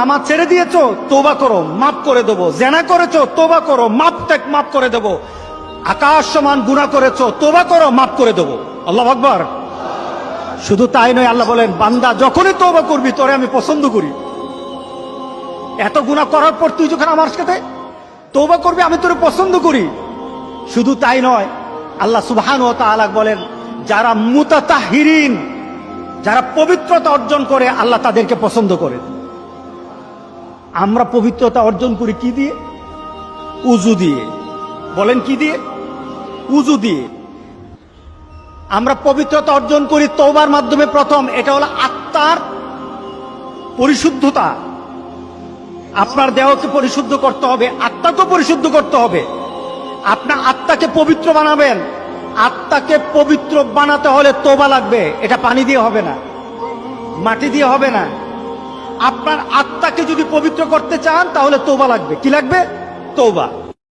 নামাজ ছেড়ে দিয়েছো, তওবা করো, মাফ করে দেবো। জেনা করেছো, তওবা করো, মাফ করে দেবো। আকাশ সমান গুনাহ করেছো, তওবা করো, মাফ করে দেবো। আল্লাহু আকবার। শুধু তাই নয়, আল্লাহ বলেন, বান্দা যখনই তওবা করবি তোরে আমি পছন্দ করি। এত গুনাহ করার পর তুই যখন আমার সাথে তওবা করবি, আমি তোরে পছন্দ করি। শুধু তাই নয়, আল্লাহ সুবহানাহু ওয়া তাআলা বলেন, যারা মুতাতাহহিরিন, যারা পবিত্রতা অর্জন করে, আল্লাহ তাদেরকে পছন্দ করে। আমরা পবিত্রতা অর্জন করি কি দিয়ে? উযু দিয়ে। বলেন কি দিয়ে? উযু দিয়ে। আমরা পবিত্রতা অর্জন করি তওবার মাধ্যমে। প্রথম, এটা হলো আত্মার পরিশুদ্ধতা। আপনার দেহকে পরিশুদ্ধ করতে হবে, আত্মাকে পরিশুদ্ধ করতে হবে। আপনার আত্মাকে পবিত্র বানাবেন। আত্মাকে পবিত্র বানাতে হলে তওবা লাগবে। এটা পানি দিয়ে হবে না, মাটি দিয়ে হবে না। আপনার আত্মাকে যদি পবিত্র করতে চান তাহলে তওবা লাগবে। কি লাগবে? তওবা।